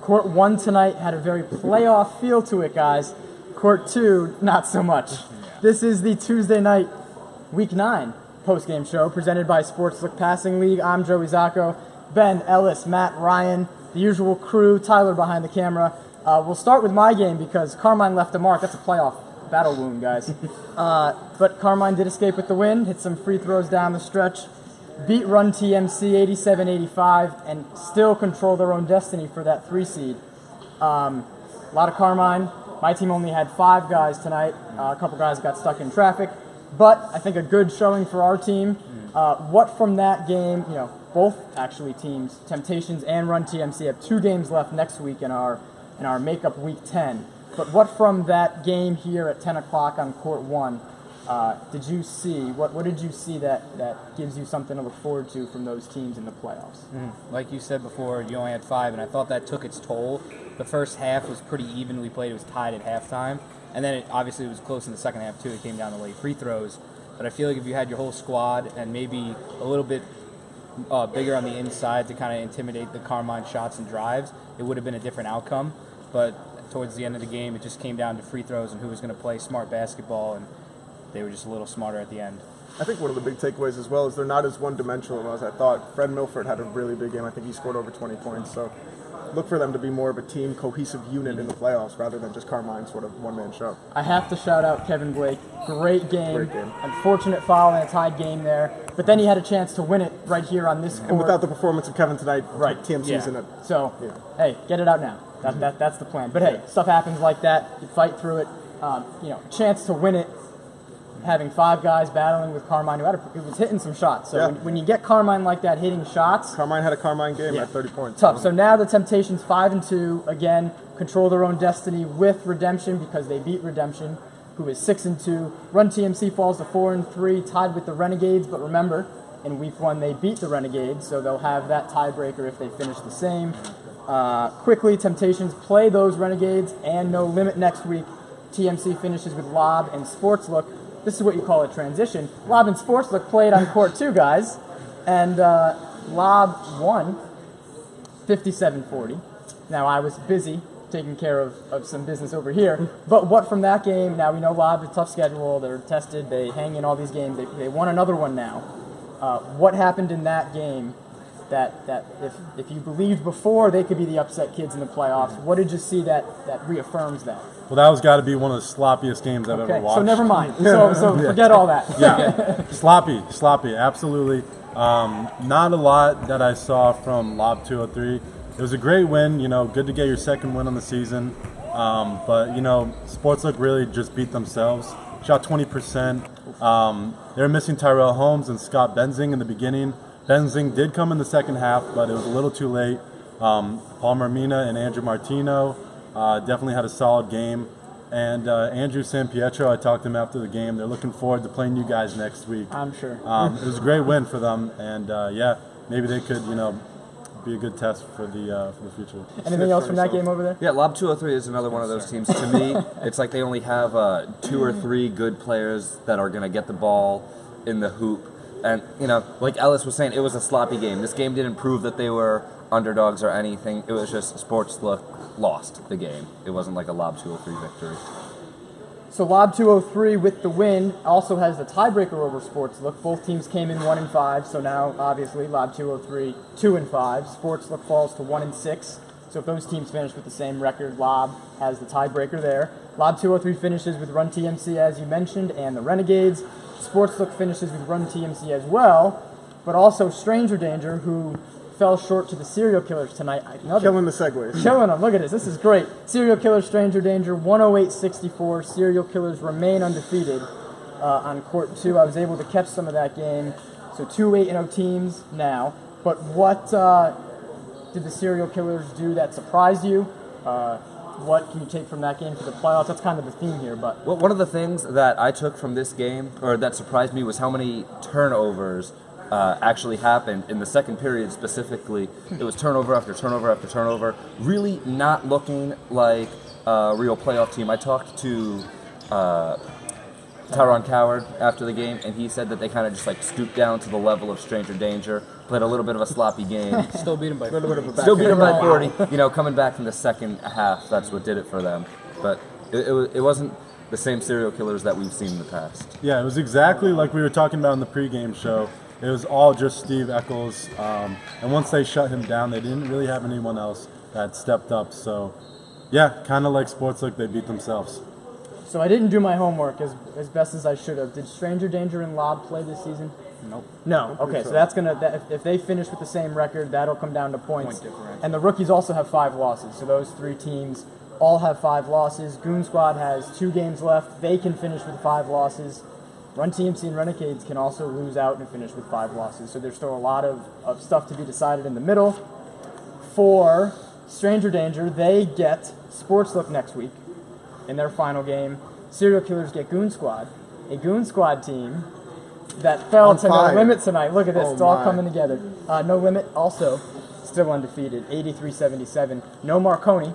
Court 1 tonight had a very playoff feel to it, guys. Court 2, not so much. This is the Tuesday night, Week 9 Postgame Show presented by Sportsbook Passing League. I'm Joey Zacco, Ben, Ellis, Matt, Ryan, the usual crew, Tyler behind the camera. We'll start with my game because Carmine left a mark. That's a playoff battle wound, guys. But Carmine did escape with the win, hit some free throws down the stretch, beat Run TMC 87-85, and still control their own destiny for that 3 seed. A lot of Carmine. My team only had 5 guys tonight. A couple guys got stuck in traffic. But I think a good showing for our team. What from that game, both actually teams, Temptations and Run TMC, have 2 games left next week in our makeup Week 10. But what from that game here at 10 o'clock on Court 1 did you see? What did you see that gives you something to look forward to from those teams in the playoffs? Like you said before, you only had 5, and I thought that took its toll. The first half was pretty evenly played. It was tied at halftime. And then, obviously, it was close in the second half, too. It came down to late free throws. But I feel like if you had your whole squad and maybe a little bit bigger on the inside to kind of intimidate the Carmine shots and drives, it would have been a different outcome. But towards the end of the game, it just came down to free throws and who was going to play smart basketball, and they were just a little smarter at the end. I think one of the big takeaways as well is they're not as one-dimensional as I thought. Fred Milford had a really big game. I think he scored over 20 points. So look for them to be more of a team, cohesive unit in the playoffs rather than just Carmine's sort of one-man show. I have to shout out Kevin Blake. Great game. Unfortunate foul in a tied game there. But then he had a chance to win it right here on this court. And without the performance of Kevin tonight, TMC's in it. So, hey, get it out now. That's the plan. But hey, stuff happens like that. You fight through it. Chance to win it. Having 5 guys battling with Carmine, who was hitting some shots. So when you get Carmine like that hitting shots... Carmine had a Carmine game at 30 points. Tough. So now the Temptations 5-2, again, control their own destiny with Redemption because they beat Redemption, who is 6-2. Run TMC falls to 4-3, tied with the Renegades. But remember, in Week 1 they beat the Renegades, so they'll have that tiebreaker if they finish the same. Quickly, Temptations play those Renegades and No Limit next week. TMC finishes with Lob and Sportslook. This is what you call a transition. Lob and Sportslook played on Court 2, guys, and Lob won 57-40. Now, I was busy taking care of some business over here, but what from that game, now we know Lob has a tough schedule, they're tested, they hang in all these games, they won another one now. What happened in that game that if you believed before they could be the upset kids in the playoffs, what did you see that reaffirms that? Well, that was got to be one of the sloppiest games I've ever watched. So never mind. So forget all that. Sloppy, absolutely. Not a lot that I saw from Lob 203. It was a great win, good to get your second win on the season. But, Sportslook really just beat themselves. Shot 20%. They were missing Tyrell Holmes and Scott Benzing in the beginning. Benzing did come in the second half, but it was a little too late. Palmer Mina and Andrew Martino definitely had a solid game. And Andrew Sampietro, I talked to him after the game. They're looking forward to playing you guys next week. I'm sure. It was a great win for them. And, maybe they could, be a good test for the future. Anything else from that game over there? Yeah, Lob 203 is another one of those teams. To me, it's like they only have 2 or 3 good players that are going to get the ball in the hoop. And, like Ellis was saying, it was a sloppy game. This game didn't prove that they were underdogs or anything. It was just Sportslook lost the game. It wasn't like a Lob 203 victory. So Lob 203 with the win also has the tiebreaker over Sportslook. Both teams came in 1-5, so now obviously Lob 203 2-5. Sportslook falls to 1-6. So if those teams finish with the same record, Lob has the tiebreaker there. Lob 203 finishes with Run TMC, as you mentioned, and the Renegades. Sportslook finishes with Run TMC as well, but also Stranger Danger, who fell short to the Serial Killers tonight. Killing the segues. Killing them. Look at this. This is great. Serial Killers, Stranger Danger, 108-64. Serial Killers remain undefeated on Court 2. I was able to catch some of that game. So 2 8-0 teams now. But what did the Serial Killers do that surprised you? What can you take from that game to the playoffs? That's kind of the theme here. But one of the things that I took from this game, or that surprised me, was how many turnovers actually happened in the second period specifically. It was turnover after turnover after turnover, really not looking like a real playoff team. I talked to Tyron Coward after the game, and he said that they kind of just like stooped down to the level of stranger danger, played a little bit of a sloppy game. Still beat him by Still beat them by 40. You know, coming back in the second half, that's what did it for them. But it wasn't the same serial killers that we've seen in the past. Yeah, it was exactly like we were talking about in the pregame show. It was all just Steve Eccles, and once they shut him down, they didn't really have anyone else that stepped up. So, yeah, kind of like Sportsbook, they beat themselves. So I didn't do my homework as best as I should have. Did Stranger Danger and Lob play this season? Nope. No. Okay, so that's if they finish with the same record, that'll come down to points. Point differential. And the rookies also have 5 losses. So those 3 teams all have 5 losses. Goon Squad has 2 games left. They can finish with 5 losses. Run TMC and Renegades can also lose out and finish with 5 losses. So there's still a lot of stuff to be decided in the middle. For Stranger Danger, they get Sportslook next week in their final game. Serial Killers get Goon Squad, a Goon Squad team that fell On to No fire. Limit tonight. Look at this, Oh it's all my. coming together. No Limit also still undefeated, 83-77. No Marconi,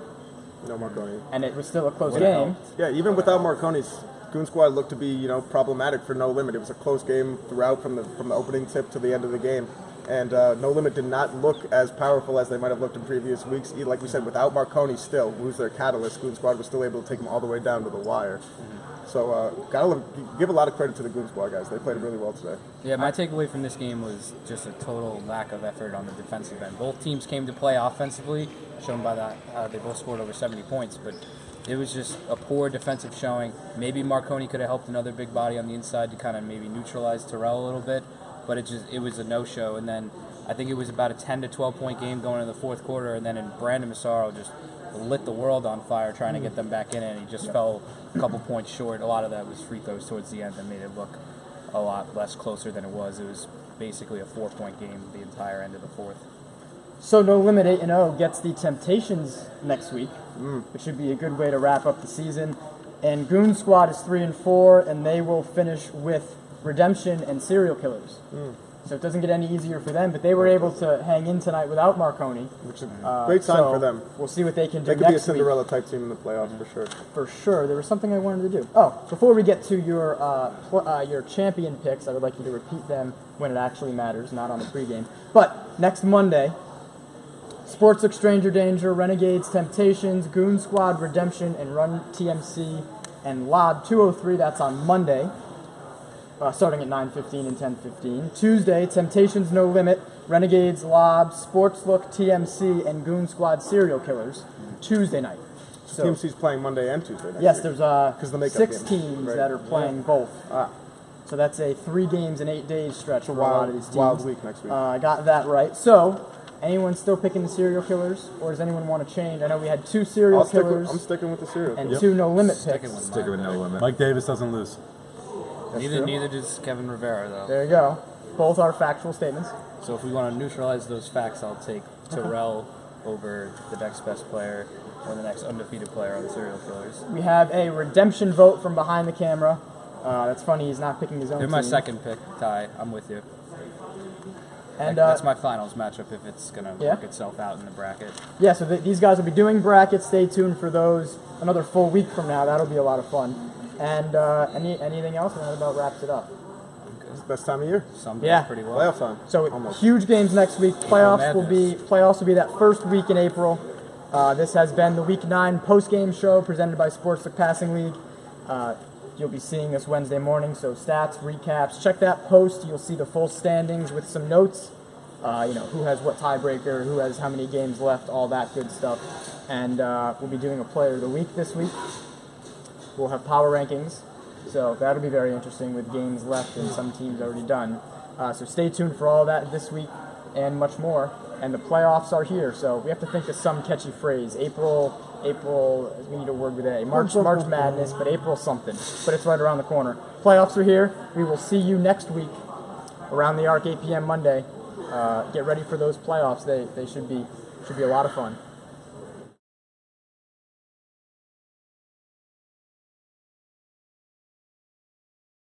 No Marconi. and it was still a close game. Yeah, even without Marconi's, Goon Squad looked to be, problematic for No Limit. It was a close game throughout from the opening tip to the end of the game. And No Limit did not look as powerful as they might have looked in previous weeks. Like we said, without Marconi still, who's their catalyst, Goon Squad was still able to take them all the way down to the wire. So gotta give a lot of credit to the Goon Squad guys. They played really well today. Yeah, my takeaway from this game was just a total lack of effort on the defensive end. Both teams came to play offensively, shown by that they both scored over 70 points, but it was just a poor defensive showing. Maybe Marconi could have helped another big body on the inside to kind of maybe neutralize Terrell a little bit, but it was a no-show. And then I think it was about a 10 to 12 point game going into the fourth quarter, and then Brandon Massaro just lit the world on fire trying to get them back in it, and he just fell a couple points short. A lot of that was free throws towards the end that made it look a lot less closer than it was. It was basically a 4-point game the entire end of the fourth. So No Limit 8-0 gets the Temptations next week, which should be a good way to wrap up the season. And Goon Squad is 3-4, and they will finish with Redemption and Serial Killers. So it doesn't get any easier for them, but they were able to hang in tonight without Marconi. Which is a great sign so for them. We'll see what they can do They could be a next week. Cinderella type team in the playoffs for sure. For sure. There was something I wanted to do. Oh, before we get to your champion picks, I would like you to repeat them when it actually matters, not on the pregame. But next Monday, Sportsbook Stranger Danger, Renegades, Temptations, Goon Squad, Redemption, and Run TMC and Lob 203. That's on Monday, starting at 9:15 and 10:15. Tuesday, Temptations No Limit, Renegades, Lob, Sportslook, TMC, and Goon Squad Serial Killers. Tuesday night. So TMC's playing Monday and Tuesday next yes, week. there's the makeup 6 game, teams right? that are playing both. Ah, So that's a 3 games in 8 days stretch for a lot of these teams. wild week next week. I got that right. So, anyone still picking the serial killers, or does anyone want to change? I know we had 2 serial killers I'm sticking with the serial. and killers. 2 no limit Sticking picks. with Stick with No Limit. Mike Davis doesn't lose. Neither true. does Kevin Rivera, though. There you go. Both are factual statements. So if we want to neutralize those facts, I'll take Terrell over the next best player or the next undefeated player on the serial killers. We have a redemption vote from behind the camera. That's funny. He's not picking his own They're team. my second pick, Ty. I'm with you. And That's my finals matchup if it's going to Yeah? work itself out in the bracket. yeah, so these guys will be doing brackets. Stay tuned for those. Another full week from now. That'll be a lot of fun. And anything else? And that about wraps it up. It's the best time of year. Some Yeah. pretty well. Playoff time. So Almost. huge games next week. Playoffs will madness. be that first week in April. This has been the Week 9 Postgame Show presented by Sportsbook Passing League. You'll be seeing this Wednesday morning, so stats, recaps. Check that post. You'll see the full standings with some notes. Who has what tiebreaker, who has how many games left, all that good stuff. And we'll be doing a Player of the Week this week. We'll have power rankings, so that'll be very interesting with games left and some teams already done. So stay tuned for all that this week and much more. And the playoffs are here, so we have to think of some catchy phrase. April, we need a word with A. March Madness, but April something. But it's right around the corner. Playoffs are here. We will see you next week around the arc, 8 p.m. Monday. Get ready for those playoffs. They should be a lot of fun.